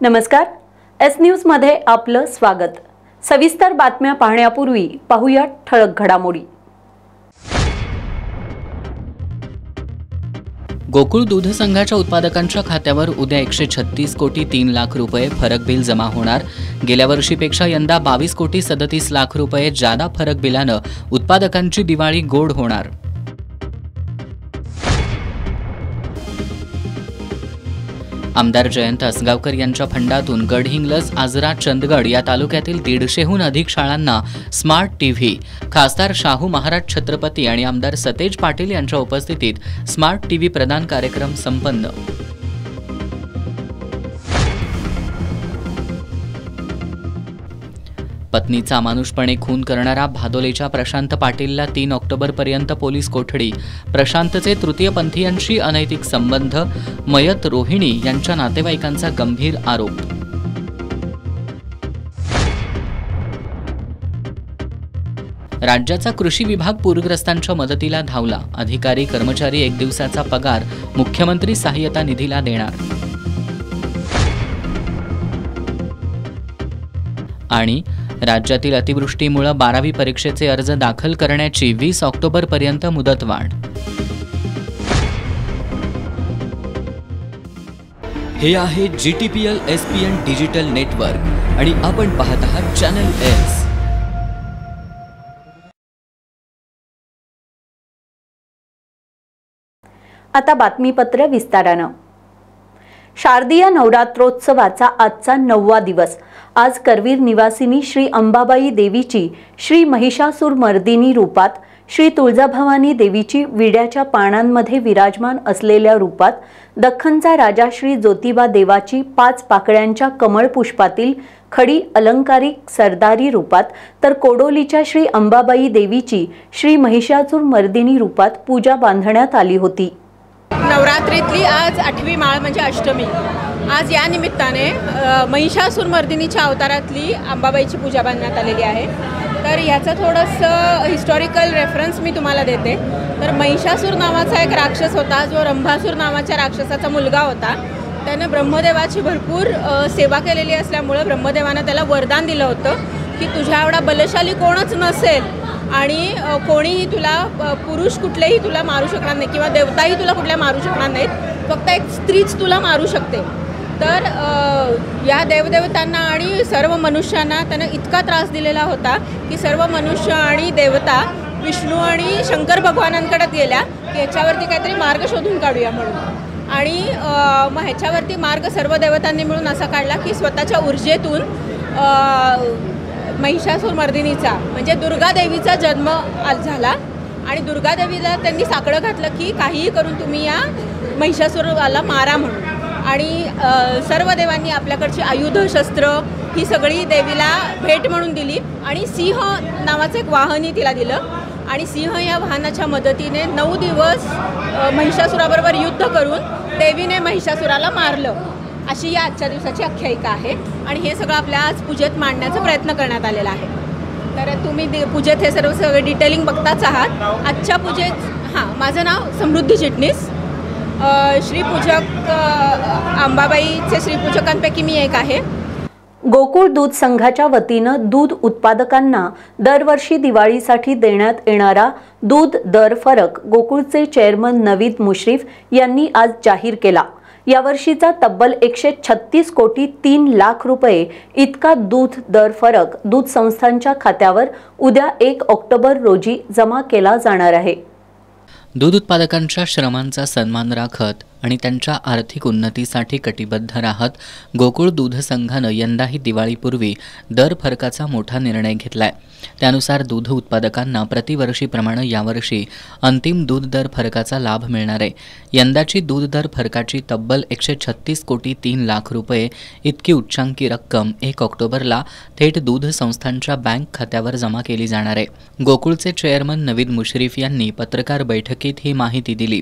नमस्कार, S news मध्ये आपलं स्वागत। सविस्तर बातम्या पाहण्यापूर्वी पाहूया ठळक घडामोडी। गोकुळ दूध संघाच्या उत्पादकांच्या खात्यावर उद्या 136 कोटी 3 लाख रुपये फरक बिल जमा होणार। गेल्या वर्षीपेक्षा यंदा 22 कोटी 37 लाख रुपये जादा फरक बिलानं उत्पादकांची दिवाळी गोड होणार। आमदार जयंत असगावकर यांच्या फंडातून गडहिंग्लज, आजरा, चंदगड या तालुक्यातील 150हून अधिक शाळांना स्मार्ट टीव्ही, खासदार शाहू महाराज छत्रपती आणि आमदार सतेज पाटील यांच्या उपस्थितीत स्मार्ट टीव्ही प्रदान कार्यक्रम संपन्न। पत्नीचा अमानुषपणे खून करणारा भादोलेच्या प्रशांत पाटीलला 3 ऑक्टोबरपर्यंत पोलीस कोठडी। प्रशांतचे तृतीयपंथीयांशी अनैतिक संबंध, मयत रोहिणी यांच्या नातेवाईकांचा गंभीर आरोप। राज्याचा कृषी विभाग पूरग्रस्तांच्या मदतीला धावला। अधिकारी कर्मचारी 1 दिवसाचा पगार मुख्यमंत्री सहाय्यता निधीला देणार। आणि राज्यातील अतिवृष्टीमुळे 12वी परीक्षेचे अर्ज दाखल करण्याची 20 ऑक्टोबरपर्यंत मुदतवाढ। हे आहे GTPL SPN डिजिटल नेटवर्क आणि आपण पाहत आहात चॅनल एस। आता बातमीपत्र विस्तारानं। शारदीय नवरात्रोत्सवाचा आजचा 9वा दिवस। आज करवीर निवासिनी श्री अंबाबाई देवीची श्री महिषासुरमर्दिनी रूपात, श्री तुळजाभवानी देवीची विड्याच्या पानांमध्ये विराजमान असलेल्या रूपात, दख्खनचा राजा श्री ज्योतिबा देवाची 5 पाकळ्यांच्या कमळ पुष्पातील खडी अलंकारिक सरदारी रूपात, तर कोडोलीच्या श्री अंबाबाई देवीची श्री महिषासुरमर्दिनी रूपात पूजा बांधण्यात आली होती। नवरात्रीतली आज 8वी माळ म्हणजे अष्टमी। आज या निमित्ताने महिषासुरमर्दिनीच्या अवतारातली अंबाबाईची पूजा बांधण्यात आलेली आहे। तर याचं थोडंसं हिस्टॉरिकल रेफरन्स मी तुम्हाला देते। तर महिषासूर नावाचा एक राक्षस होता, जो रंभासूर नावाच्या राक्षसाचा मुलगा होता। त्याने ब्रह्मदेवाची भरपूर सेवा केलेली असल्यामुळे ब्रह्मदेवाने त्याला वरदान दिलं होतं की तुझ्या एवढा बलशाली कोणच नसेल आणि कोणीही तुला, पुरुष कुठलेही तुला मारू शकणार नाही किंवा देवताही तुला कुठल्या मारू शकणार नाहीत, फक्त एक स्त्रीच तुला मारू शकते। तर या देवदेवतांना आणि सर्व मनुष्यांना त्याने इतका त्रास दिलेला होता की सर्व मनुष्य आणि देवता विष्णू आणि शंकर भगवानांकडे गेल्या की ह्याच्यावरती काहीतरी मार्ग शोधून काढूया म्हणून। आणि मग ह्याच्यावरती मार्ग सर्व देवतांनी मिळून असा काढला की स्वतःच्या ऊर्जेतून महिषासुरमर्दिनीचा म्हणजे दुर्गा देवीचा जन्म झाला आणि दुर्गा देवीला त्यांनी साकडं घातलं की काहीही करून तुम्ही या महिषासुराला मारा म्हणून। आणि सर्व देवांनी आपल्याकडची आयुध, शस्त्र ही सगळी देवीला भेट म्हणून दिली आणि सिंह नावाचं एक वाहनही तिला दिलं आणि सिंह या वाहनाच्या मदतीने 9 दिवस महिषासुराबरोबर युद्ध करून देवीने महिषासुराला मारलं। अशी या आजच्या दिवसाची आख्यायिका आहे आणि हे सगळं आपल्या आज पूजेत मांडण्याचा प्रयत्न करण्यात आलेला आहे। तर तुम्ही पूजेत हे सगळे डिटेलिंग बघताच आहात। आजच्या पूजेत माझं नाव समृद्धी चिटणीस, श्रीपूजक अंबाबाईचे श्रीपूजकांपैकी मी एक आहे। गोकुळ दूध संघाच्या वतीनं दूध उत्पादकांना दरवर्षी दिवाळीसाठी देण्यात येणारा दूध दर फरक गोकुळचे चेअरमन नवीद मुश्रीफ यांनी आज जाहीर केला। यावर्षीचा तब्बल 136 कोटी 3 लाख रुपये इतका दूध दर फरक दूध संस्थांच्या खात्यावर उद्या 1 ऑक्टोबर रोजी जमा केला जाणार आहे। दूध उत्पादकांच्या श्रमांचा सन्मान राखत आणि त्यांच्या आर्थिक उन्नतीसाठी कटिबद्ध राहत गोकुळ दूध संघानं यंदाही दिवाळीपूर्वी दर फरकाचा मोठा निर्णय घेतलाय। त्यानुसार दूध उत्पादकांना प्रतिवर्षीप्रमाणे यावर्षी अंतिम दूध दर फरकाचा लाभ मिळणार आहे। यंदाची दूध दर फरकाची तब्बल 136 कोटी 3 लाख रुपये इतकी उच्चांकी रक्कम 1 ऑक्टोबरला थेट दूध संस्थांच्या बँक खात्यावर जमा केली जाणार आहे। गोकुळचे चेअरमन नवीद मुश्रीफ यांनी पत्रकार बैठकीत ही माहिती दिली।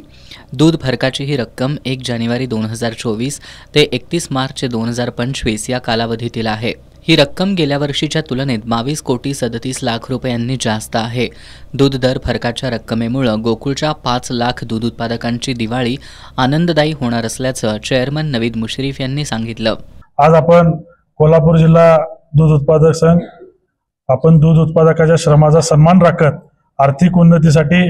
दूध फरकाची ही रक्कम 1 जानेवारी 2024 ते 31 मार्च 2025 या कालावधीतील आहे। ही रक्कम गेल्या वर्षीच्या तुलनेत 22 कोटी 37 लाख रुपयांनी जास्त आहे। दूध दर फरकाच्या रक्कमेमुळे गोकुळच्या 5 लाख दूध उत्पादकांची दिवाळी आनंददायी होणार असल्याचं चेअरमन नवीद मुश्रीफ यांनी सांगितलं। आज आपण कोल्हापूर जिल्हा दूध उत्पादक संघ आपण दूध उत्पादकाच्या श्रमाचा सन्मान राखत आर्थिक उन्नतीसाठी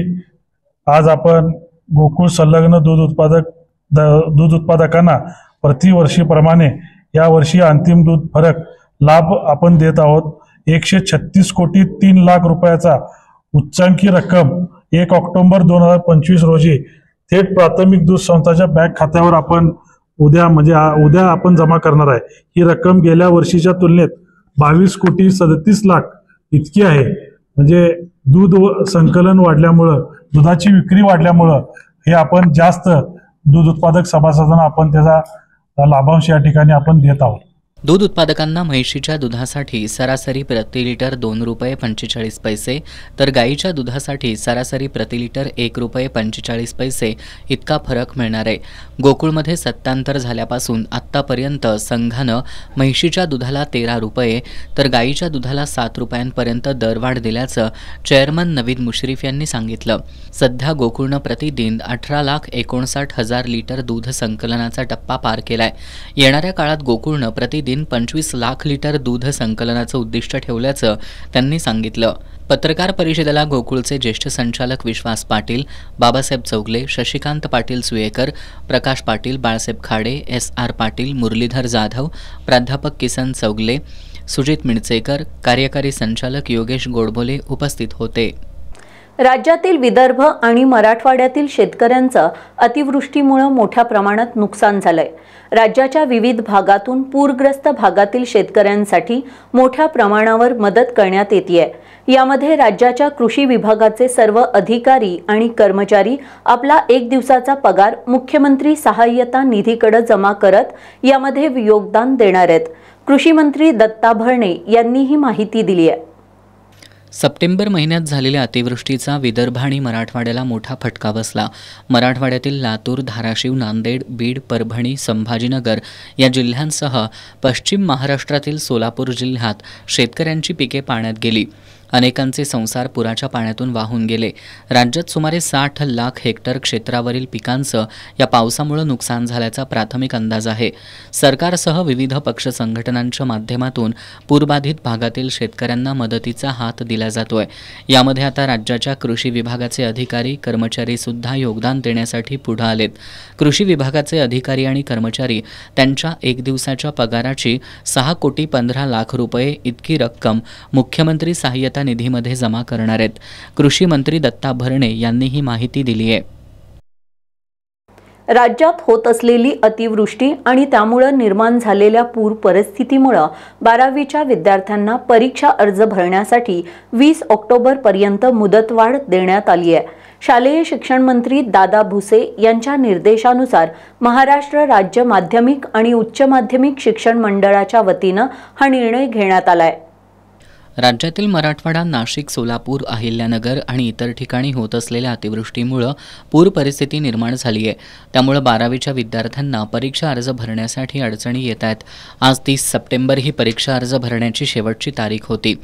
आज आपण गोकुळ संलग्न दूध उत्पादकांना प्रतिवर्षीप्रमाणे यावर्षी अंतिम दूध फरक लाभ आपण देत आहोत. 136 कोटी 3 लाख रुपयाचा उच्चांकी रक्कम 1 ऑक्टोबर 2025 रोजी थेट प्राथमिक दूध संस्थाच्या बँक खात्यावर आपण उद्या आपण जमा करणार आहे. ही रक्कम गेल्या वर्षीच्या तुलनेत 22 कोटी 37 लाख इतकी आहे. म्हणजे दूध संकलन वाढल्यामुळं, दुधाची विक्री वाढल्यामुळं हे आपण जास्त दूध उत्पादक सभासदांना आपण त्याचा लाभांश या ठिकाणी आपण देत आहोत. दूध उत्पादकांना म्हैशीच्या दुधासाठी सरासरी प्रति लिटर 2 रुपये 45 पैसे तर गाईच्या दुधासाठी सरासरी प्रति लिटर 1 रुपये 45 पैसे इतका फरक मिळणार आहे. गोकुळमध्ये सत्तांतर झाल्यापासून आत्तापर्यंत संघानं म्हैशीच्या दुधाला 13 रुपये तर गाईच्या दुधाला 7 रुपयांपर्यंत दरवाढ दिल्याचं चेअरमन नवीद मुश्रीफ यांनी सांगितलं. सध्या गोकुळनं प्रतिदिन 18,59,000 लिटर दूध संकलनाचा टप्पा पार केलाय. येणाऱ्या काळात गोकुळनं प्रतिदिन 25 लाख लिटर दूध संकलनाचं उद्दिष्ट ठेवल्याचं त्यांनी सांगितलं. पत्रकार परिषदेला गोकुळचे ज्येष्ठ संचालक विश्वास पाटील, बाबासाहेब चौगले, शशिकांत पाटील सुयेकर, प्रकाश पाटील, बाळासाहेब खाडे, SR पाटील, मुरलीधर जाधव, प्राध्यापक किसन चौगले, सुजित मिणचेकर, कार्यकारी संचालक योगेश गोडबोले उपस्थित होते. राज्यातील विदर्भ आणि मराठवाड्यातील शेतकऱ्यांचं अतिवृष्टीमुळे मोठ्या प्रमाणात नुकसान झालंय. राज्याच्या विविध भागातून पूरग्रस्त भागातील शेतकऱ्यांसाठी मोठ्या प्रमाणावर मदत करण्यात येतेय. यामध्ये राज्याच्या कृषी विभागाचे सर्व अधिकारी आणि कर्मचारी आपला 1 दिवसाचा पगार मुख्यमंत्री सहाय्यता निधीकडे जमा करत यामध्ये योगदान देणार आहेत. कृषी मंत्री दत्ता भरणे यांनी ही माहिती दिली आहे. सप्टेंबर महिन्यात झालेल्या अतिवृष्टीचा विदर्भ आणि मराठवाड्याला मोठा फटका बसला. मराठवाड्यातील लातूर, धाराशिव, नांदेड, बीड, परभणी, संभाजीनगर या जिल्ह्यांसह पश्चिम महाराष्ट्रातील सोलापूर जिल्ह्यात शेतकऱ्यांची पिके पाण्यात गेली. अनेकांचे संसार पुराच्या पाण्यातून वाहून गेले. राज्यात सुमारे 60 लाख हेक्टर क्षेत्रावरील पिकांचं या पावसामुळे नुकसान झाल्याचा प्राथमिक अंदाज आहे. सरकारसह विविध पक्ष संघटनांच्या माध्यमातून पूरबाधित भागातील शेतकऱ्यांना मदतीचा हात दिला जातोय. यामध्ये आता राज्याच्या कृषी विभागाचे अधिकारी, कर्मचारी सुद्धा योगदान देण्यासाठी पुढे आलेत. कृषी विभागाचे अधिकारी आणि कर्मचारी त्यांच्या 1 दिवसाच्या पगाराची 6 कोटी 15 लाख रुपये इतकी रक्कम मुख्यमंत्री सहाय्यता निधीमध्ये जमा करणार आहेत. कृषी मंत्री दत्ता भरणे यांनी ही माहिती दिली आहे. राज्यात होत असलेली अतिवृष्टी आणि त्यामुळे निर्माण झालेल्या पूर परिस्थितीमुळे 12वीच्या विद्यार्थ्यांना परीक्षा अर्ज भरण्यासाठी 20 ऑक्टोबर पर्यंत मुदतवाढ देण्यात आली आहे. शालेय शिक्षण मंत्री दादा भुसे यांच्या निर्देशानुसार महाराष्ट्र राज्य माध्यमिक आणि उच्च माध्यमिक शिक्षण मंडळाच्या वतीने हा निर्णय घेण्यात आलाय. राज्यातील मराठवाडा, नाशिक, सोलापूर, अहिल्यानगर आणि इतर ठिकाणी होत असलेल्या अतिवृष्टीमुळे पूर परिस्थिती निर्माण झाली आहे. त्यामुळे 12वीच्या विद्यार्थ्यांना परीक्षा अर्ज भरण्यासाठी अडचणी येत आहेत. आज 30 सप्टेंबर ही परीक्षा अर्ज भरण्याची शेवटची तारीख होती.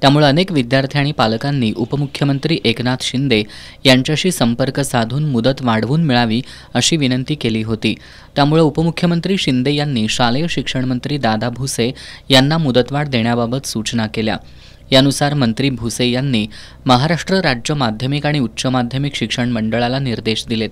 त्यामुळे अनेक विद्यार्थी आणि पालकांनी उपमुख्यमंत्री एकनाथ शिंदे यांच्याशी संपर्क साधून मुदत वाढवून मिळावी अशी विनंती केली होती. त्यामुळे उपमुख्यमंत्री शिंदे यांनी शालेय शिक्षण मंत्री दादा भुसे यांना मुदतवाढ देण्याबाबत सूचना केल्या. यानुसार मंत्री भुसे यांनी महाराष्ट्र राज्य माध्यमिक आणि उच्च माध्यमिक शिक्षण मंडळाला निर्देश दिलेत.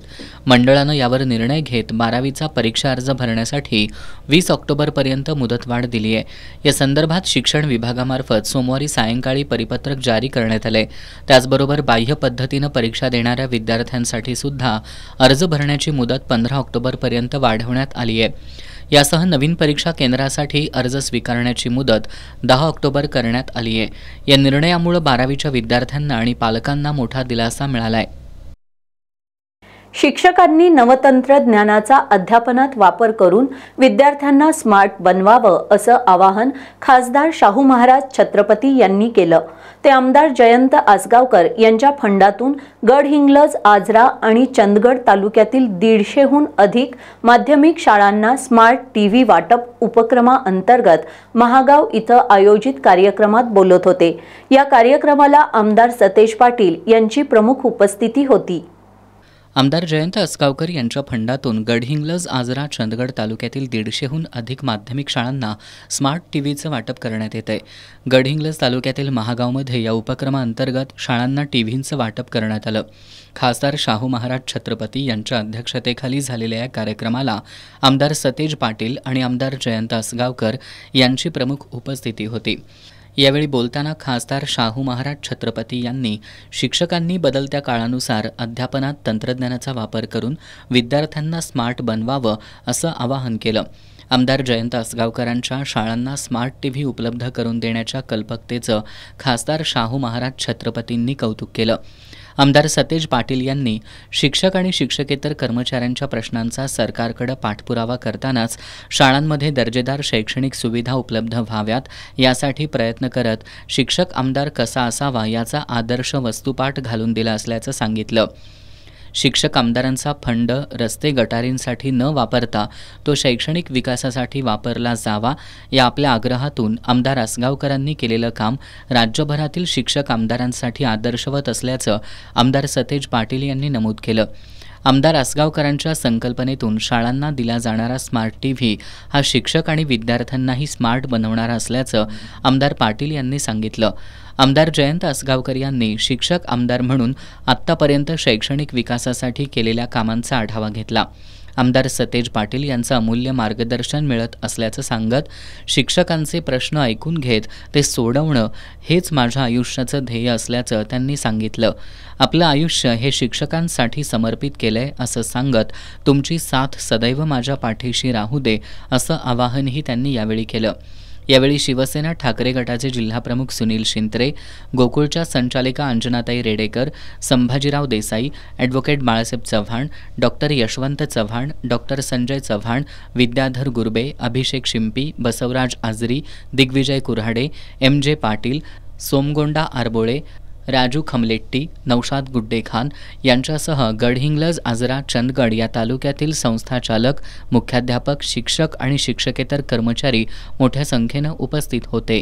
मंडळानं यावर निर्णय घेत 12वीचा परीक्षा अर्ज भरण्यासाठी 20 ऑक्टोबरपर्यंत मुदतवाढ दिली आहे. या संदर्भात शिक्षण विभागामार्फत सोमवारी सायंकाळी परिपत्रक जारी करण्यात आले. त्याचबरोबर बाह्य पद्धतीनं परीक्षा देणाऱ्या विद्यार्थ्यांसाठी सुद्धा अर्ज भरण्याची मुदत 15 ऑक्टोबरपर्यंत वाढवण्यात आली आहे. यासह नवीन परीक्षा केंद्रासाठी अर्ज स्वीकारण्याची मुदत 10 ऑक्टोबर करण्यात आली आहे. या निर्णयामुळे 12वीच्या विद्यार्थ्यांना आणि पालकांना मोठा दिलासा मिळाला आहे. शिक्षकांनी नवतंत्रज्ञानाचा अध्यापनात वापर करून विद्यार्थ्यांना स्मार्ट बनवावं असं आवाहन खासदार शाहू महाराज छत्रपती यांनी केलं. ते आमदार जयंत आसगावकर यांच्या फंडातून गडहिंग्लज, आजरा आणि चंदगड तालुक्यातील 150हून अधिक माध्यमिक शाळांना स्मार्ट टीव्ही वाटप उपक्रमाअंतर्गत महागाव इथं आयोजित कार्यक्रमात बोलत होते. या कार्यक्रमाला आमदार सतेज पाटील यांची प्रमुख उपस्थिती होती. आमदार जयंत असगावकर यांच्या फंडातून गडहिंग्लज, आजरा, चंदगड तालुक्यातील 150हून अधिक माध्यमिक शाळांना स्मार्ट टीव्हीचं वाटप करण्यात येत आहे. गडहिंग्लज तालुक्यातील महागावमध्ये या उपक्रमाअंतर्गत शाळांना टीव्हींचं वाटप करण्यात आलं. खासदार शाहू महाराज छत्रपती यांच्या अध्यक्षतेखाली झालेल्या या कार्यक्रमाला आमदार सतेज पाटील आणि आमदार जयंत असगावकर यांची प्रमुख उपस्थिती होती. यावेळी बोलताना खासदार शाहू महाराज छत्रपती यांनी शिक्षकांनी बदलत्या काळानुसार अध्यापनात तंत्रज्ञानाचा वापर करून विद्यार्थ्यांना स्मार्ट बनवावं असं आवाहन केलं. आमदार जयंत असगावकरांच्या शाळांना स्मार्ट टीव्ही उपलब्ध करून देण्याच्या कल्पकतेचं खासदार शाहू महाराज छत्रपतींनी कौतुक केलं. आमदार सतेज पाटील यांनी शिक्षक आणि शिक्षकेतर कर्मचाऱ्यांच्या प्रश्नांचा सरकारकडे पाठपुरावा करतानाच शाळांमध्ये दर्जेदार शैक्षणिक सुविधा उपलब्ध व्हाव्यात यासाठी प्रयत्न करत शिक्षक आमदार कसा असावा याचा आदर्श वस्तुपाठ घालून दिला असल्याचं सांगितलं. शिक्षक आमदारांचा फंड रस्ते गटारींसाठी न वापरता तो शैक्षणिक विकासासाठी वापरला जावा या आपल्या आग्रहातून आमदार असगावकरांनी केलेलं काम राज्यभरातील शिक्षक आमदारांसाठी आदर्शवत असल्याचं आमदार सतेज पाटील यांनी नमूद केलं. आमदार असगावकरांच्या संकल्पनेतून शाळांना दिला जाणारा स्मार्ट टीव्ही हा शिक्षक आणि विद्यार्थ्यांनाही स्मार्ट बनवणारा असल्याचं आमदार पाटील यांनी सांगितलं. आमदार जयंत असगावकर यांनी शिक्षक आमदार म्हणून आत्तापर्यंत शैक्षणिक विकासासाठी केलेल्या कामांचा आढावा घेतला. आमदार सतेज पाटील यांचं अमूल्य मार्गदर्शन मिळत असल्याचं सांगत शिक्षकांचे प्रश्न ऐकून घेत ते सोडवणं हेच माझ्या आयुष्याचं ध्येय असल्याचं त्यांनी सांगितलं. आपलं आयुष्य हे शिक्षकांसाठी समर्पित केलंय असं सांगत तुमची साथ सदैव माझ्या पाठीशी राहू दे असं आवाहनही त्यांनी यावेळी केलं. यावेळी शिवसेना ठाकरे गटाचे जिल्हाप्रमुख सुनील शिंत्रे, गोकुळच्या संचालिका Anjanatai Redekar, Sambhajirao Desai, advocate Balasaheb Chavan, doctor Yashwant Chavan, doctor Sanjay Chavan, Vidyadhar Gurbe, Abhishek Shimpi, Basavaraj Ajari, Digvijay Kurhade, MJ Patil, Somgonda Arbole, Raju Khamletti, Naushad Guddekhan यांच्यासह गडहिंग्लज, आजरा, चंदगड या तालुक्यातील संस्थाचालक, मुख्याध्यापक, शिक्षक आणि शिक्षकेतर कर्मचारी मोठ्या संख्येनं उपस्थित होते.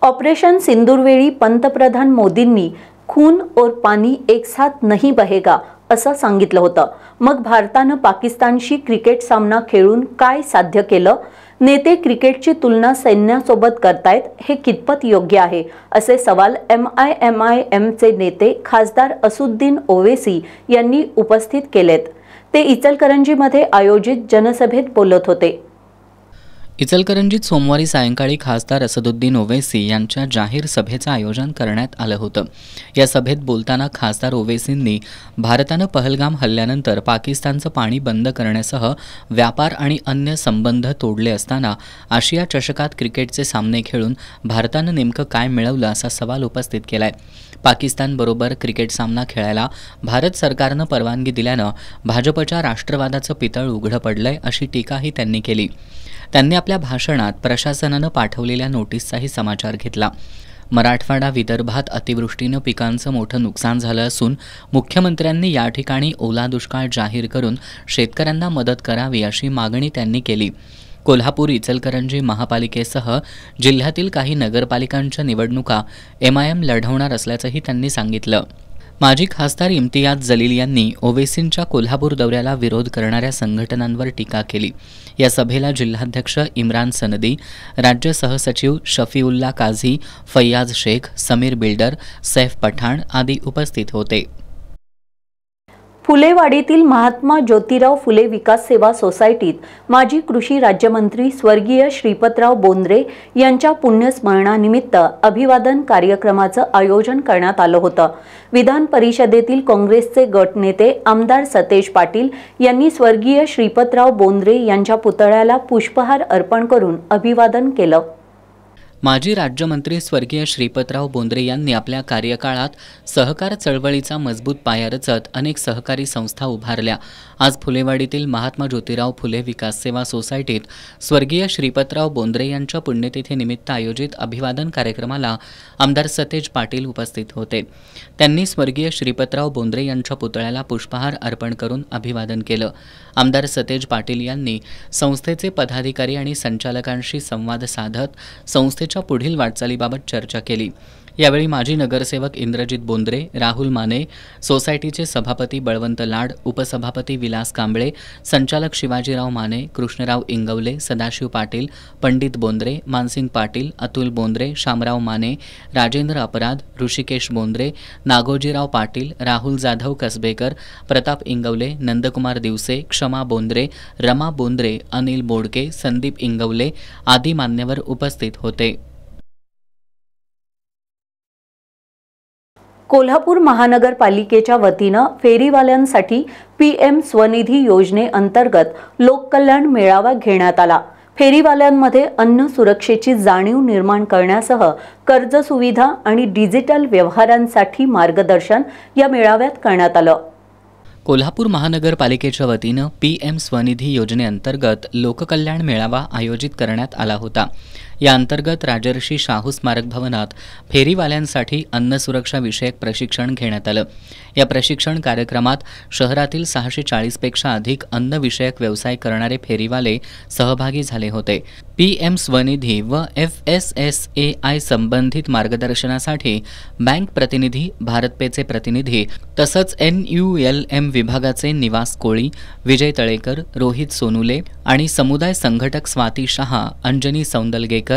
ऑपरेशन सिंदूरवेळी पंतप्रधान मोदींनी खून और पानी एक साथ नहीं बहेगा असं सांगितलं होतं. मग भारतानं पाकिस्तानशी क्रिकेट सामना खेळून काय साध्य केलं? नेते क्रिकेटची तुलना सैन्यासोबत करतायत, हे कितपत योग्य आहे असे सवाल MIMचे नेते खासदार असुद्दीन ओवेसी यांनी उपस्थित केलेत. ते इचलकरंजीमध्ये आयोजित जनसभेत बोलत होते. इचलकरंजीत सोमवारी सायंकाळी खासदार असदुद्दीन ओवैसी यांच्या जाहीर सभेचं आयोजन करण्यात आलं होतं. या सभेत बोलताना खासदार ओवैसींनी भारतानं पहलगाम हल्ल्यानंतर पाकिस्तानचं पाणी बंद करण्यासह व्यापार आणि अन्य संबंध तोडले असताना आशिया चषकात क्रिकेटचे सामने खेळून भारतानं नेमकं काय मिळवलं असा सवाल उपस्थित केलाय. पाकिस्तानबरोबर क्रिकेट सामना खेळायला भारत सरकारनं परवानगी दिल्यानं भाजपच्या राष्ट्रवादाचं पितळ उघडं पडलंय अशी टीकाही त्यांनी केली. त्यांनी आपल्या भाषणात प्रशासनानं पाठवलेल्या नोटीसचाही समाचार घेतला. मराठवाडा, विदर्भात अतिवृष्टीनं पिकांचं मोठं नुकसान झालं असून मुख्यमंत्र्यांनी या ठिकाणी ओला दुष्काळ जाहीर करून शेतकऱ्यांना मदत करावी अशी मागणी त्यांनी केली. कोल्हापूर, इचलकरंजी महापालिकेसह जिल्ह्यातील काही नगरपालिकांच्या निवडणुका MIM लढवणार असल्याचंही त्यांनी सांगितलं. माजी खासदार इम्तियाज जलील यांनी ओवेसींच्या कोल्हापूर दौऱ्याला विरोध करणाऱ्या संघटनांवर टीका केली. या सभेला जिल्हाध्यक्ष इम्रान सनदी, राज्य सहसचिव शफीउल्ला काझी, फैयाज शेख, समीर बिल्डर, सैफ पठाण आदी उपस्थित होते. फुलेवाडीतील महात्मा ज्योतिराव फुले विकास सेवा सोसायटीत माजी कृषी राज्यमंत्री स्वर्गीय श्रीपतराव बोंद्रे यांच्या पुण्यस्मरणानिमित्त अभिवादन कार्यक्रमाचं आयोजन करण्यात आलं होतं. विधान परिषदेतील काँग्रेसचे गटनेते आमदार सतेज पाटील यांनी स्वर्गीय श्रीपतराव बोंद्रे यांच्या पुतळ्याला पुष्पहार अर्पण करून अभिवादन केलं. माजी राज्यमंत्री स्वर्गीय श्रीपतराव बोंद्रे यांनी आपल्या कार्यकाळात सहकार चळवळीचा मजबूत पाया रचत अनेक सहकारी संस्था उभारल्या. आज फुलेवाडीतील महात्मा ज्योतिराव फुले विकास सेवा सोसायटीत स्वर्गीय श्रीपतराव बोंद्रे यांच्या पुण्यतिथीनिमित्त आयोजित अभिवादन कार्यक्रमाला आमदार सतेज पाटील उपस्थित होते. त्यांनी स्वर्गीय श्रीपतराव बोंद्रे यांच्या पुतळ्याला पुष्पहार अर्पण करून अभिवादन केलं. आमदार सतेज पाटील यांनी संस्थेचे पदाधिकारी आणि संचालकांशी संवाद साधत संस्थेच्या पुढील वाटचालीबाबत चर्चा केली. यावेळी माजी नगरसेवक इंद्रजित बोंद्रे, राहुल माने, सोसायटीचे सभापती बळवंत लाड, उपसभापती विलास कांबळे, संचालक शिवाजीराव माने, कृष्णराव इंगवले, सदाशिव पाटील, पंडित बोंद्रे, मानसिंग पाटील, अतुल बोंद्रे, शामराव माने, राजेंद्र अपराध, ऋषिकेश बोंद्रे, नागोजीराव पाटील, राहुल जाधव कसबेकर, प्रताप इंगवले, नंदकुमार दिवसे, क्षमा बोंद्रे, रमा बोंद्रे, अनिल बोडके, संदीप इंगवले आदी मान्यवर उपस्थित होते. कोल्हापूर महानगरपालिकेच्या वतीनं फेरीवाल्यांसाठी PM स्वनिधी योजनेअंतर्गत लोककल्याण मेळावा घेण्यात आला. फेरीवाल्यांमध्ये अन्न सुरक्षेची जाणीव निर्माण करण्यासह कर्ज सुविधा आणि डिजिटल व्यवहारांसाठी मार्गदर्शन या मेळाव्यात करण्यात आलं. कोल्हापूर महानगरपालिकेच्या वतीनं PM स्वनिधी योजनेअंतर्गत लोककल्याण मेळावा आयोजित करण्यात आला होता. या अंतर्गत राजर्षी शाहू स्मारक भवनात फेरीवाल्यांसाठी अन्न सुरक्षा विषयक प्रशिक्षण घेण्यात आलं. या प्रशिक्षण कार्यक्रमात शहरातील 640 पेक्षा अधिक अन्न विषयक व्यवसाय करणारे फेरीवाले सहभागी झाले होते. PM स्वनिधी व FSSAI संबंधित मार्गदर्शनासाठी बँक प्रतिनिधी, भारत पेचे प्रतिनिधी तसंच NULM विभागाचे निवास कोळी, विजय तळेकर, रोहित सोनुले आणि समुदाय संघटक स्वाती शहा, अंजनी सौंदलगेकर,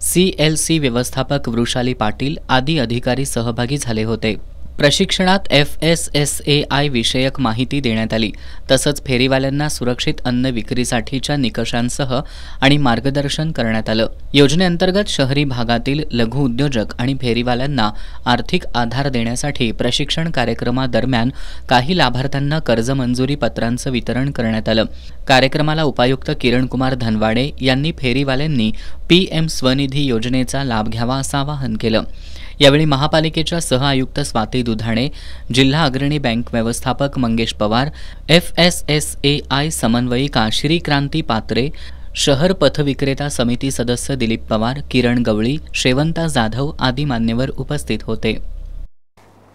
CLC व्यवस्थापक वृषाली पाटील आदी अधिकारी सहभागी झाले होते. प्रशिक्षणात FSSAI विषयक माहिती देण्यात आली. तसंच फेरीवाल्यांना सुरक्षित अन्न विक्रीसाठीच्या निकषांसह आणि मार्गदर्शन करण्यात आलं. योजनेअंतर्गत शहरी भागातील लघु उद्योजक आणि फेरीवाल्यांना आर्थिक आधार देण्यासाठी प्रशिक्षण कार्यक्रमादरम्यान काही लाभार्थ्यांना कर्ज मंजुरी पत्रांचं वितरण करण्यात आलं. कार्यक्रमाला उपायुक्त किरणकुमार धनवाडे यांनी फेरीवाल्यांनी PM स्वनिधी योजनेचा लाभ घ्यावा असं आवाहन केलं. यावेळी महापालिकेच्या सहआयुक्त स्वाती दुधाणे, जिल्हा अग्रणी बँक व्यवस्थापक मंगेश पवार, FSSAI समन्वयिका श्रीक्रांती पात्रे, शहर पथविक्रेता समिती सदस्य दिलीप पवार, किरण गवळी, शेवंता जाधव आदी मान्यवर उपस्थित होते.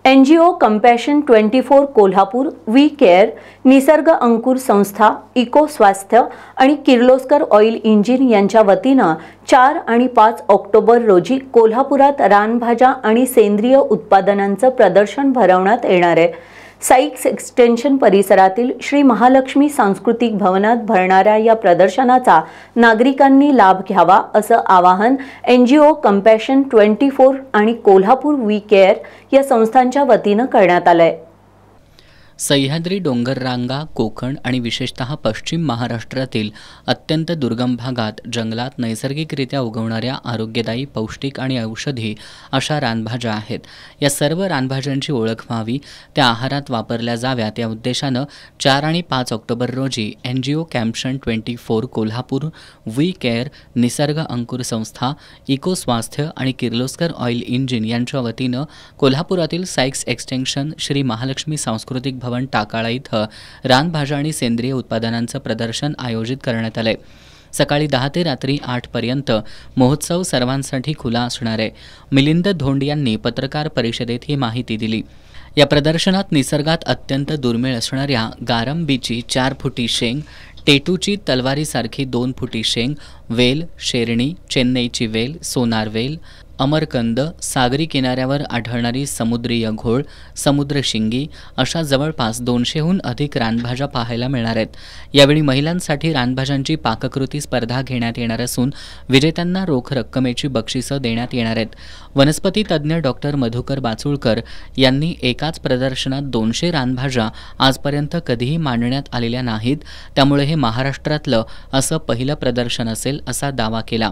NGO compassion 24 Kolhapur, we care, Nisarg Ankur संस्था, इको स्वास्थ्य आणि किर्लोस्कर ऑइल इंजिन यांच्या वतीनं 4 आणि 5 ऑक्टोबर रोजी कोल्हापुरात रानभाज्या आणि सेंद्रिय उत्पादनांचं प्रदर्शन भरवण्यात येणार आहे. साईक्स एक्सटेन्शन परिसरातील श्री महालक्ष्मी सांस्कृतिक भवनात भरणाऱ्या या प्रदर्शनाचा नागरिकांनी लाभ घ्यावा असं आवाहन NGO कंपॅशन 24 आणि कोल्हापूर वी केअर या संस्थांच्या वतीनं करण्यात आलंय. सह्याद्री डोंगररांगा, कोकण आणि विशेषतः पश्चिम महाराष्ट्रातील अत्यंत दुर्गम भागात जंगलात नैसर्गिकरित्या उगवणाऱ्या आरोग्यदायी, पौष्टिक आणि औषधी अशा रानभाज्या आहेत. या सर्व रानभाज्यांची ओळख व्हावी, त्या आहारात वापरल्या जाव्यात या उद्देशानं 4 आणि 5 ऑक्टोबर रोजी NGO compassion 24 Kolhapur, we care, Nisarg Ankur संस्था, इको स्वास्थ्य आणि किर्लोस्कर ऑइल इंजिन यांच्या वतीनं कोल्हापुरातील साईक्स एक्सटेन्शन श्री महालक्ष्मी सांस्कृतिक भवन टाकाळा इथं रानभाज्या आणि सेंद्रिय उत्पादनांचं प्रदर्शन आयोजित करण्यात आलंय. सकाळी 10 ते रात्री 8 पर्यंत महोत्सव सर्वांसाठी खुला असणार आहे. मिलिंद धोंड यांनी पत्रकार परिषदेत ही माहिती दिली. या प्रदर्शनात निसर्गात अत्यंत दुर्मिळ असणाऱ्या गारंबीची 4 फुटी शेंग, टेटूची तलवारीसारखी 2 फुटी शेंग, वेल, शेरणी, चेन्नईची वेल, सोनार वेल, अमरकंद, सागरी किनाऱ्यावर आढळणारी समुद्रीय घोळ, समुद्र शिंगी अशा जवळपास 200हून अधिक रानभाज्या पाहायला मिळणार आहेत. यावेळी महिलांसाठी रानभाज्यांची पाककृती स्पर्धा घेण्यात येणार असून विजेत्यांना रोख रक्कमेची बक्षिसं देण्यात येणार आहेत. वनस्पती तज्ज्ञ डॉक्टर मधुकर बाचुळकर यांनी एकाच प्रदर्शनात 200 रानभाज्या आजपर्यंत कधीही मांडण्यात आलेल्या नाहीत, त्यामुळे हे महाराष्ट्रातलं असं पहिलं प्रदर्शन असेल असा दावा केला.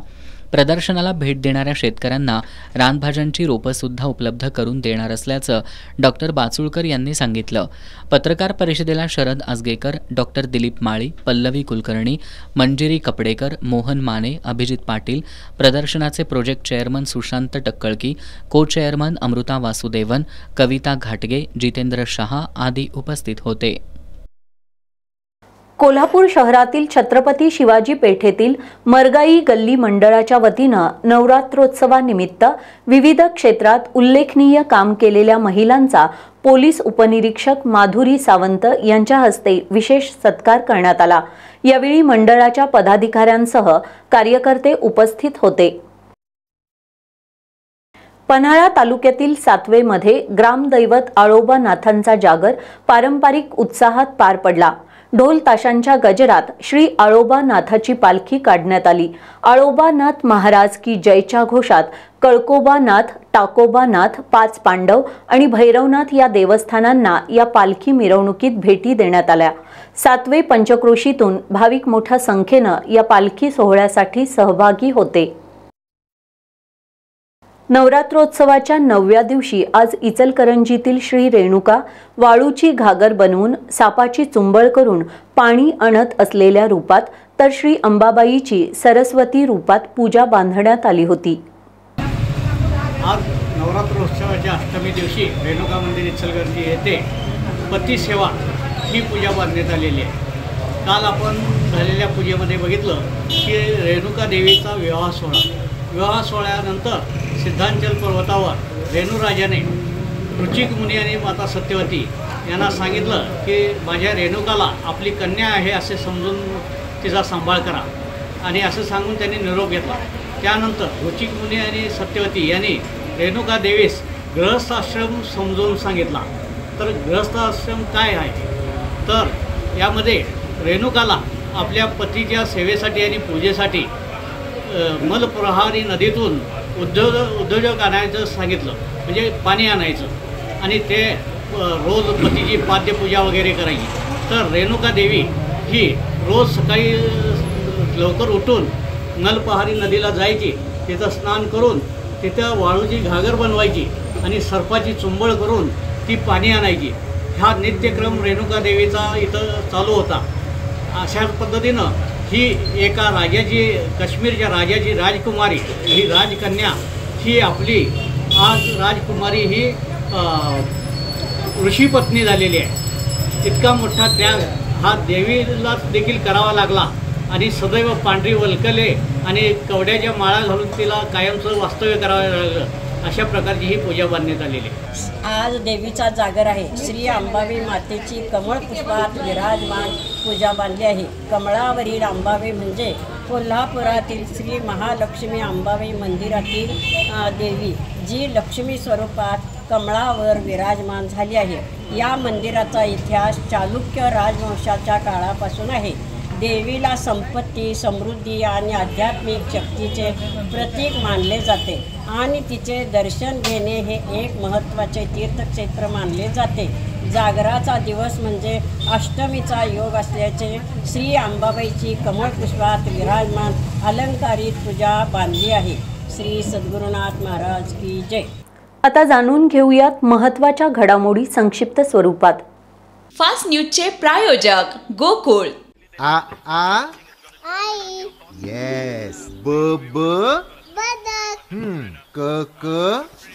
प्रदर्शनाला भेट देणाऱ्या शेतकऱ्यांना रानभाज्यांची रोपंसुद्धा उपलब्ध करून देणार असल्याचं डॉक्टर बाचुळकर यांनी सांगितलं. पत्रकार परिषदेला शरद आसगेकर, डॉक्टर दिलीप माळी, पल्लवी कुलकर्णी, मंजिरी कपडेकर, मोहन माने, अभिजित पाटील, प्रदर्शनाचे प्रोजेक्ट चेअरमन सुशांत टक्कळकी, को चेअरमन अमृता वासुदेवन, कविता घाटगे, जितेंद्र शहा आदी उपस्थित होते. कोल्हापूर शहरातील छत्रपती शिवाजी पेठेतील मरगाई गल्ली मंडळाच्या वतीनं नवरात्रोत्सवानिमित्त विविध क्षेत्रात उल्लेखनीय काम केलेल्या महिलांचा पोलीस उपनिरीक्षक माधुरी सावंत यांच्या हस्ते विशेष सत्कार करण्यात आला. यावेळी मंडळाच्या पदाधिकाऱ्यांसह कार्यकर्ते उपस्थित होते. पन्हाळा तालुक्यातील सातवेमध्ये ग्रामदैवत आळोबानाथांचा जागर पारंपरिक उत्साहात पार पडला। ढोल ताशांच्या गजरात श्री आळोबानाथाची पालखी काढण्यात आली। आळोबानाथ महाराज की जयच्या घोषात कळकोबानाथ, टाकोबानाथ, पाच पांडव आणि भैरवनाथ या देवस्थानांना या पालखी मिरवणुकीत भेटी देण्यात आल्या। सातवे पंचक्रोशीतून भाविक मोठ्या संख्येनं या पालखी सोहळ्यासाठी सहभागी होते। नवरात्रोत्सवाच्या 9व्या दिवशी आज इचलकरंजीतील श्री रेणुका वाळूची घागर बनवून सापाची चुंबळ करून पाणी आणत असलेल्या रूपात तर श्री अंबाबाईची सरस्वती रूपात पूजा बांधण्यात आली होती। आज नवरात्रोत्सवाच्या अष्टमी दिवशी रेणुका मंदिर इचलकरंजी येथे पतिसेवा ही पूजा बांधण्यात आलेली आहे। काल आपण झालेल्या पूजेमध्ये बघितलं की रेणुका देवीचा विवाह सोहळ्यानंतर सिद्धांचल पर्वतावर रेणुराजाने ऋचिक मुनी आणि माता सत्यवती यांना सांगितलं की माझ्या रेणुकाला आपली कन्या आहे असे समजून तिचा सांभाळ करा आणि असं सांगून त्यांनी निरोप घेतला। त्यानंतर ऋचिक मुनी आणि सत्यवती यांनी रेणुका देवीस गृहस्थाश्रम समजून सांगितला। तर गृहस्थाश्रम काय आहे तर यामध्ये रेणुकाला आपल्या पतीच्या सेवेसाठी आणि पूजेसाठी मलप्रहारी नदीतून उद्योजक आणायचं सांगितलं, म्हणजे पाणी आणायचं आणि ते रोज पतीची पाद्यपूजा वगैरे करायची। तर रेणुका देवी ही रोज सकाळी लवकर उठून नलपहारी नदीला जायची, तिथं स्नान करून तिथं वाळूची घागर बनवायची आणि सर्पाची चुंबळ करून ती पाणी आणायची। हा नित्यक्रम रेणुका देवीचा इथं चालू होता। अशा पद्धतीनं ही एका राजाची, काश्मीरच्या राजाची राजकुमारी ही राजकन्या ही आपली आज राजकुमारी ही ऋषीपत्नी झालेली आहे। इतका मोठा त्याग हा देवीला देखील करावा लागला आणि सदैव पांढरी वल्कले आणि कवड्याच्या माळा घालून तिला कायमचं वास्तव्य करावं लागलं। अशा प्रकारची ही पूजा बांधण्यात आलेली आहे। आज देवीचा जागर आहे। श्री अंबाबाई मातेची कमळ पुष्पात विराजमान पूजा बांधली आहे। कमळावरील अंबाबाई म्हणजे कोल्हापुरातील श्री महालक्ष्मी अंबाबाई मंदिरातील देवी, जी लक्ष्मी स्वरूपात कमळावर विराजमान झाली आहे। या मंदिराचा इतिहास चालुक्य राजवंशाच्या काळापासून आहे। देवीला संपत्ती, समृद्धी आणि आध्यात्मिक शक्तीचे प्रतीक मानले जाते आणि तिचे दर्शन घेणे हे एक महत्त्वाचे तीर्थक्षेत्र मानले जाते। जागराचा दिवस म्हणजे अष्टमीचा योग असल्याचे श्री अंबाबाईची कमळपुष्पात विराजमान अलंकारित पूजा बांधली आहे। श्री सद्गुरुनाथ महाराज की जय। आता जाणून घेऊयात महत्त्वाच्या घडामोडी संक्षिप्त स्वरूपात। फास्ट न्यूजचे प्रायोजक गोकुळ। आ आ आई यस ब ब बदक क क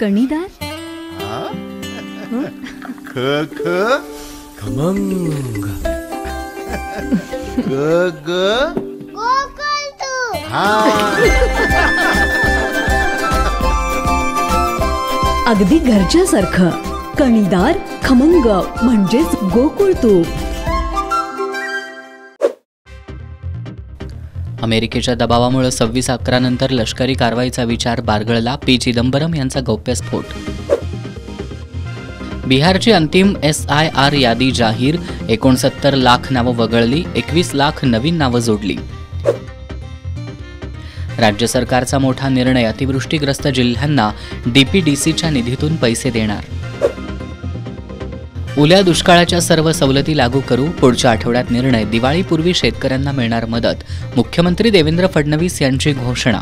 कणीदार ख ख खमंग ग ग गोकुळ अगदी घरच्यासारखं कणीदार खमंग म्हणजेच गोकुळ तूप। अमेरिकेच्या दबावामुळे 26/11 नंतर लष्करी कारवाईचा विचार बारगळला। पी चिदंबरम यांचा गौप्यस्फोट। बिहारची अंतिम SIR यादी जाहीर। 69 लाख नावं वगळली, 21 लाख नवीन नावं जोडली। राज्य सरकारचा मोठा निर्णय, अतिवृष्टीग्रस्त जिल्ह्यांना DPDCच्या निधीतून पैसे देणार। ओल्या दुष्काळाच्या सर्व सवलती लागू करू, पुढच्या आठवड्यात निर्णय। दिवाळीपूर्वी शेतकऱ्यांना मिळणार मदत, मुख्यमंत्री देवेंद्र फडणवीस यांची घोषणा।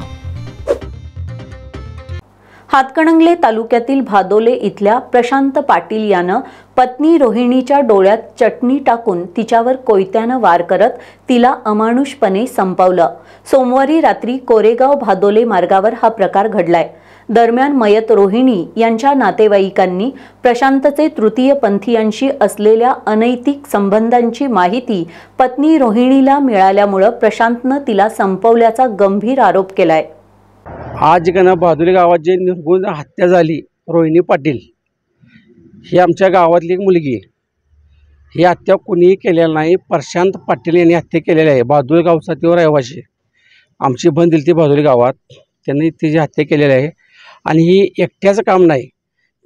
हातकणंगले तालुक्यातील भादोले इथल्या प्रशांत पाटील यानं पत्नी रोहिणीच्या डोळ्यात चटणी टाकून तिच्यावर कोयत्यानं वार करत तिला अमानुषपणे संपवलं। सोमवारी रात्री कोरेगाव भादोले मार्गावर हा प्रकार घडलाय। दरम्यान मयत रोहिणी यांच्या नातेवाईकांनी प्रशांतचे तृतीयपंथीयांशी असलेल्या अनैतिक संबंधांची माहिती पत्नी रोहिणीला मिळाल्यामुळे प्रशांतनं तिला संपवल्याचा गंभीर आरोप केलाय। आज भादोली गावात जे निर्गुण हत्या झाली, रोहिणी पाटील ही आमच्या गावातली एक मुलगी। ही हत्या कुणीही केलेली नाही, प्रशांत पाटील यांनी हत्या केलेली आहे। भादोली गावचा तो रहिवासी, आमची बहीण दिली ती भादोली गावात, त्यांनी तिची हत्या केलेली आहे आणि ही एकट्याचं काम नाही.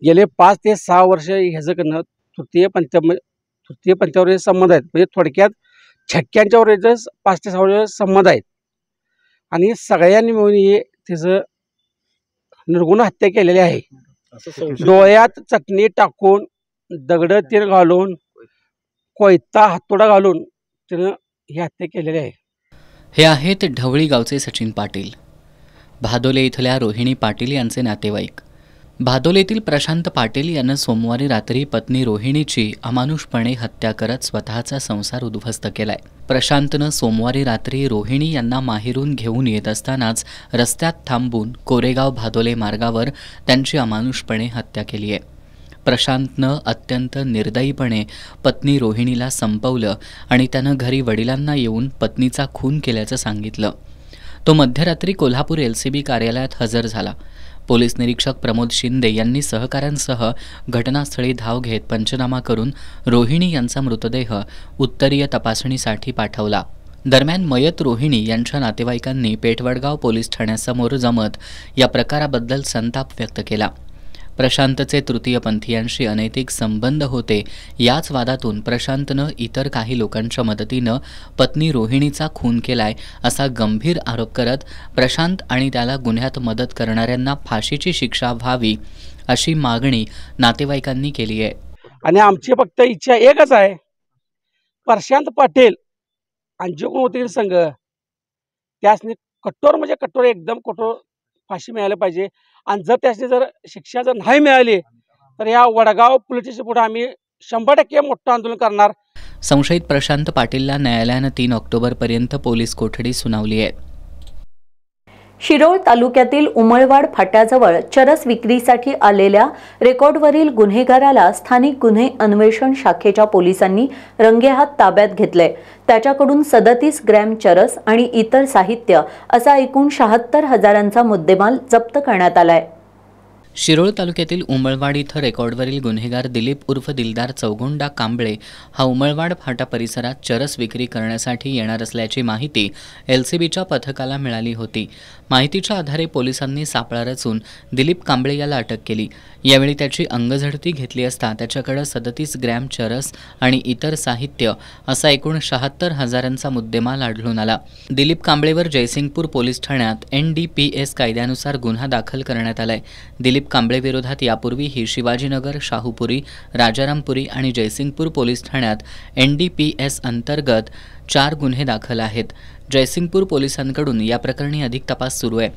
गेले 5 ते 6 वर्ष ह्याचं करणं तृतीय पंथावर संबंध आहेत. म्हणजे थोडक्यात छक्क्यांच्यावर 5 ते 6 वर्ष संबंध आहेत. आणि सगळ्यांनी मिळून हे त्याचं निर्गुण हत्या केलेली आहे. डोळ्यात चटणी टाकून, दगड तीर घालून, कोयता हातोडा घालून त्यानं ही हत्या केलेली आहे. हे आहेत ढवळी गावचे सचिन पाटील. भादोले इथल्या रोहिणी पाटील यांचे नातेवाईक. भादोलेतील प्रशांत पाटील यानं सोमवारी रात्री पत्नी रोहिणीची अमानुषपणे हत्या करत स्वतःचा संसार उद्ध्वस्त केलाय. प्रशांतनं सोमवारी रात्री रोहिणी यांना माहेरून घेऊन येत असतानाच रस्त्यात थांबून कोरेगाव भादोले मार्गावर त्यांची अमानुषपणे हत्या केली आहे. प्रशांतनं अत्यंत निर्दयीपणे पत्नी रोहिणीला संपवलं आणि त्यानं घरी वडिलांना येऊन पत्नीचा खून केल्याचं सांगितलं. तो मध्यरात्री कोल्हापूर LCB कार्यालयात हजर झाला. पोलीस निरीक्षक प्रमोद शिंदे यांनी सहकाऱ्यांसह घटनास्थळी धाव घेत पंचनामा करून रोहिणी यांचा मृतदेह उत्तरीय तपासणीसाठी पाठवला. दरम्यान मयत रोहिणी यांच्या नातेवाईकांनी पेठवडगाव पोलीस ठाण्यासमोर जमत या प्रकाराबद्दल संताप व्यक्त केला. प्रशांतचे तृतीयपंथीयांशी अनैतिक संबंध होते. याच वादातून प्रशांतनं इतर काही लोकांच्या मदतीनं पत्नी रोहिणीचा खून केलाय असा गंभीर आरोप करत प्रशांत आणि त्याला गुन्ह्यात मदत करणाऱ्यांना फाशीची शिक्षा व्हावी अशी मागणी नातेवाईकांनी केली आहे. आणि आमची फक्त इच्छा एकच आहे, प्रशांत पाटील आणि जो कोण होतील संघ त्यासनी कठोर म्हणजे कठोर एकदम कठोर फाशी मिळायला पाहिजे. आणि जर त्याची शिक्षा नाही मिळाली तर या वडगाव पोलीस स्टेशन पुढे आम्ही 100% मोठं आंदोलन करणार. संशयित प्रशांत पाटीलला न्यायालयानं 3 ऑक्टोबरपर्यंत पोलीस कोठडी सुनावली आहे. शिरोळ तालुक्यातील उमळवाड फाट्याजवळ चरस विक्रीसाठी आलेल्या रेकॉर्डवरील गुन्हेगाराला स्थानिक गुन्हे अन्वेषण शाखेच्या पोलिसांनी रंगेहात ताब्यात घेतले. त्याच्याकडून 37 ग्रॅम चरस आणि इतर साहित्य असा एकूण 76,000चा मुद्देमाल जप्त करण्यात आलाय. शिरोळ तालुक्यातील उमळवाड इथं रेकॉर्डवरील गुन्हेगार दिलीप उर्फ दिलदार चौगुंडा कांबळे हा उमळवाड फाटा परिसरात चरस विक्री करण्यासाठी येणार असल्याची माहिती LCBच्या पथकाला मिळाली होती. माहितीच्या आधारे पोलिसांनी सापळा रचून दिलीप कांबळे याला अटक केली. यावेळी त्याची अंगझडती घेतली असता त्याच्याकडे 37 ग्रॅम चरस आणि इतर साहित्य असा एकूण 76,000चा मुद्देमाल आढळून आला. दिलीप कांबळेवर जयसिंगपूर पोलीस ठाण्यात NDPS कायद्यानुसार गुन्हा दाखल करण्यात आलाय. दिलीप कांबळे विरोधात यापूर्वीही शिवाजीनगर, शाहूपुरी, राजारामपुरी आणि जयसिंगपूर पोलीस ठाण्यात NDPS अंतर्गत 4 गुन्हे दाखल आहेत. जयसिंगपूर पोलिसांकडून या प्रकरणी अधिक तपास सुरू आहे.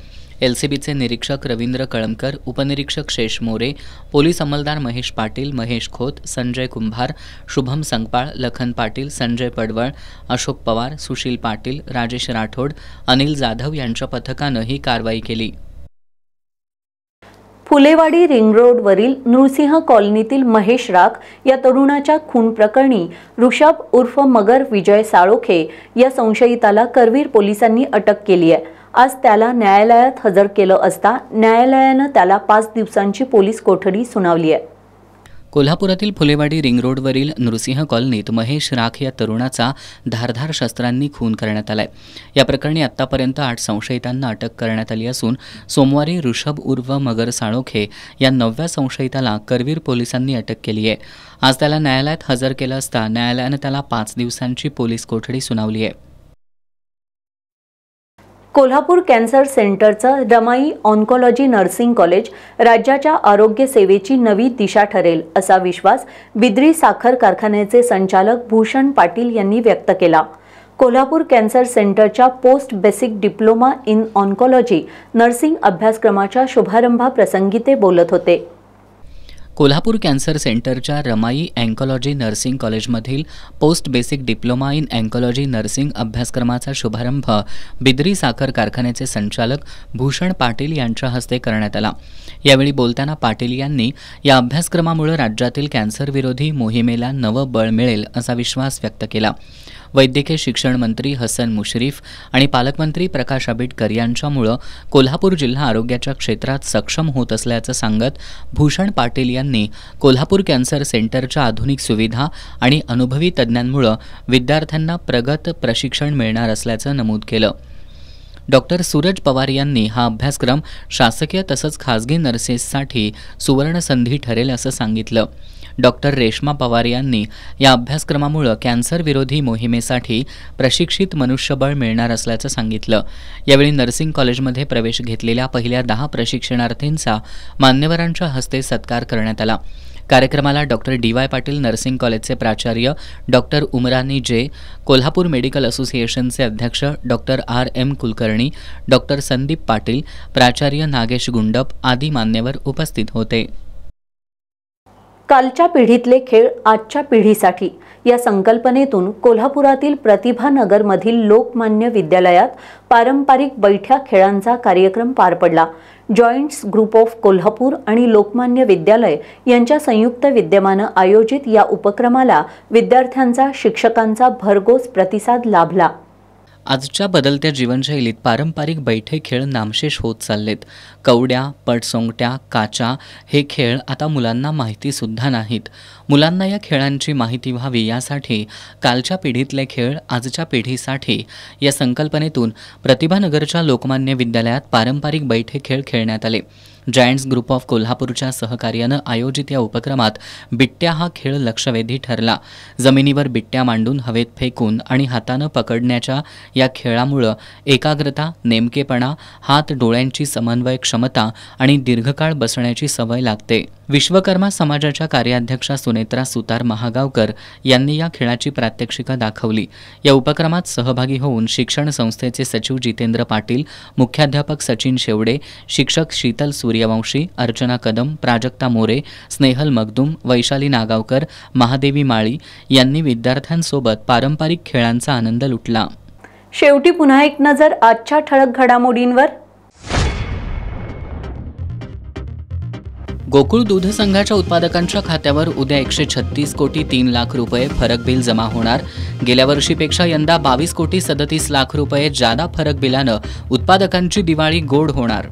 LCBचे निरीक्षक रवींद्र कळमकर, उपनिरीक्षक शेष मोरे, पोलीस अंमलदार महेश पाटील, महेश खोत, संजय कुंभार, शुभम संगपाळ, लखन पाटील, संजय पडवळ, अशोक पवार, सुशील पाटील, राजेश राठोड, अनिल जाधव यांच्या पथकानं ही कारवाई केली. फुलेवाडी रिंग रोडवरील नृसिंह कॉलनीतील महेश राख या तरुणाच्या खून प्रकरणी ऋषभ उर्फ मगर विजय साळोखे या संशयिताला करवीर पोलिसांनी अटक केली आहे. आज त्याला न्यायालयात हजर केलं असता न्यायालयानं त्याला 5 दिवसांची पोलीस कोठडी सुनावली आहे. कोल्हापुरातील फुलेवाडी रिंग रोडवरील नृसिंह कॉलनीत महेश राख या तरुणाचा धारधार शस्त्रांनी खून करण्यात आलाय. या प्रकरणी आतापर्यंत 8 संशयितांना अटक करण्यात आली असून सोमवारी ऋषभ उर्फ मगर साळोखे या 9व्या संशयिताला करवीर पोलिसांनी अटक केली आहे. आज त्याला न्यायालयात हजर केलं असता न्यायालयानं त्याला 5 दिवसांची पोलीस कोठडी सुनावली आहे. कोल्हापूर कॅन्सर सेंटरचं रमाई ऑन्कोलॉजी नर्सिंग कॉलेज राज्याच्या आरोग्य सेवेची नवी दिशा ठरेल असा विश्वास बिद्री साखर कारखान्याचे संचालक भूषण पाटील यांनी व्यक्त केला. कोल्हापूर कॅन्सर सेंटरच्या post basic diploma in oncology nursing अभ्यासक्रमाच्या शुभारंभाप्रसंगी ते बोलत होते. कोल्हापूर कॅन्सर सेंटरच्या रमाई अँकोलॉजी नर्सिंग कॉलेजमधील post basic diploma in oncology nursing अभ्यासक्रमाचा शुभारंभ बिद्री साखर कारखान्याचे संचालक भूषण पाटील यांच्या हस्ते करण्यात आला. यावेळी बोलताना पाटील यांनी या अभ्यासक्रमामुळे राज्यातील कॅन्सरविरोधी मोहिमेला नवं बळ मिळेल असा विश्वास व्यक्त केला. वैद्यकीय शिक्षण मंत्री हसन मुश्रीफ आणि पालकमंत्री प्रकाश आंबेडकर यांच्यामुळे कोल्हापूर जिल्हा आरोग्याच्या क्षेत्रात सक्षम होत असल्याचं सांगत भूषण पाटील यांनी कोल्हापूर कॅन्सर सेंटरच्या आधुनिक सुविधा आणि अनुभवी तज्ज्ञांमुळे विद्यार्थ्यांना प्रगत प्रशिक्षण मिळणार असल्याचं नमूद केलं. डॉक्टर सूरज पवार यांनी हा अभ्यासक्रम शासकीय तसंच खासगी नर्सेससाठी सुवर्ण संधी ठरेल असं सांगितलं. डॉक्टर रेश्मा पवार यांनी या अभ्यासक्रमामुळे कॅन्सर विरोधी मोहिमेसाठी प्रशिक्षित मनुष्यबळ मिळणार असल्याचं सांगितलं. यावेळी नर्सिंग कॉलेजमध्ये प्रवेश घेतलेल्या पहिल्या 10 प्रशिक्षणार्थींचा मान्यवरांच्या हस्ते सत्कार करण्यात आला. कार्यक्रमाला डॉक्टर डी.वाय. पाटील नर्सिंग कॉलेजचे प्राचार्य डॉक्टर उमरानी जे, कोल्हापूर मेडिकल असोसिएशनचे अध्यक्ष doctor R.M. Kulkarni, doctor Sandeep Patil, प्राचार्य नागेश गुंडप आदी मान्यवर उपस्थित होते. कालच्या पिढीतले खेळ आजच्या पिढीसाठी या संकल्पनेतून कोल्हापुरातील प्रतिभानगरमधील लोकमान्य विद्यालयात पारंपरिक बैठ्या खेळांचा कार्यक्रम पार पडला. जॉईंट्स ग्रुप ऑफ कोल्हापूर आणि लोकमान्य विद्यालय यांच्या संयुक्त विद्यमानं आयोजित या उपक्रमाला विद्यार्थ्यांचा, शिक्षकांचा भरघोस प्रतिसाद लाभला. आजच्या बदलत्या जीवनशैलीत पारंपरिक बैठे खेळ नामशेष होत चाललेत. कवड्या, पटसोंगट्या, काचा हे खेळ आता मुलांना माहितीसुद्धा नाहीत. मुलांना या खेळांची माहिती व्हावी यासाठी कालच्या पिढीतले खेळ आजच्या पिढीसाठी या संकल्पनेतून प्रतिभानगरच्या लोकमान्य विद्यालयात पारंपरिक बैठे खेळ खेळण्यात आले. जायंट्स ग्रुप ऑफ कोल्हापूरच्या सहकार्यानं आयोजित या उपक्रमात बिट्ट्या हा खेळ लक्षवेधी ठरला. जमिनीवर बिट्ट्या मांडून हवेत फेकून आणि हातानं पकडण्याच्या या खेळामुळं एकाग्रता, नेमकेपणा, हात डोळ्यांची समन्वय क्षमता आणि दीर्घकाळ बसण्याची सवय लागते. विश्वकर्मा समाजाच्या कार्याध्यक्षा सुनेत्रा सुतार महागावकर यांनी या खेळाची प्रात्यक्षिकं दाखवली. या उपक्रमात सहभागी होऊन शिक्षण संस्थेचे सचिव जितेंद्र पाटील, मुख्याध्यापक सचिन शेवडे, शिक्षक शीतल सूर्यवंशी, अर्चना कदम, प्राजक्ता मोरे, स्नेहल मगदूम, वैशाली नागावकर, महादेवी माळी यांनी विद्यार्थ्यांसोबत पारंपरिक खेळांचा आनंद लुटला. शेवटी पुन्हा एक नजर आजच्या ठळक घडामोडींवर. गोकुळ दूध संघाच्या उत्पादकांच्या खात्यावर उद्या 136 कोटी 3 लाख रुपये फरक बिल जमा होणार. गेल्या वर्षीपेक्षा यंदा 22 कोटी 37 लाख रुपये जादा फरक बिलानं उत्पादकांची दिवाळी गोड होणार.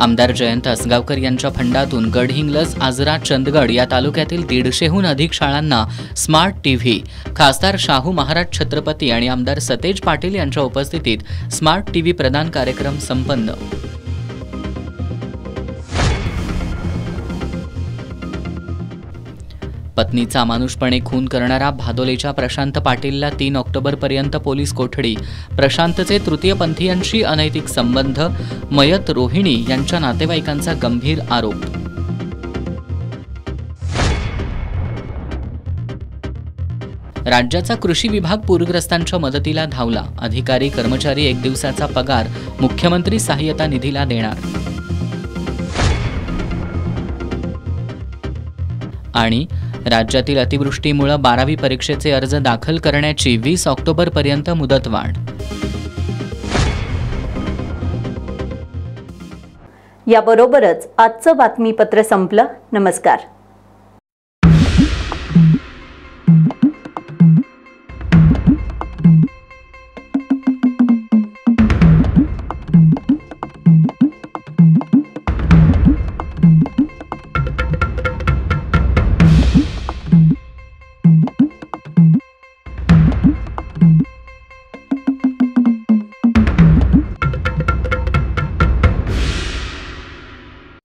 आमदार जयंत असगावकर यांच्या फंडातून गडहिंग्लज, आजरा, चंदगड या तालुक्यातील 150हून अधिक शाळांना स्मार्ट टीव्ही, खासदार शाहू महाराज छत्रपती आणि आमदार सतेज पाटील यांच्या उपस्थितीत स्मार्ट टीव्ही प्रदान कार्यक्रम संपन्न. पत्नीचा अमानुषपणे खून करणारा भादोलेच्या प्रशांत पाटीलला 3 ऑक्टोबरपर्यंत पोलीस कोठडी. प्रशांतचे तृतीयपंथीयांशी अनैतिक संबंध, मयत रोहिणी यांच्या नातेवाईकांचा गंभीर आरोप. राज्याचा कृषी विभाग पूरग्रस्तांच्या मदतीला धावला. अधिकारी कर्मचारी 1 दिवसाचा पगार मुख्यमंत्री सहाय्यता निधीला देणार. आणि राज्यातील अतिवृष्टीमुळे 12वी परीक्षेचे अर्ज दाखल करण्याची 20 ऑक्टोबरपर्यंत मुदतवाढ. याबरोबरच आजचं बातमीपत्र संपलं. नमस्कार.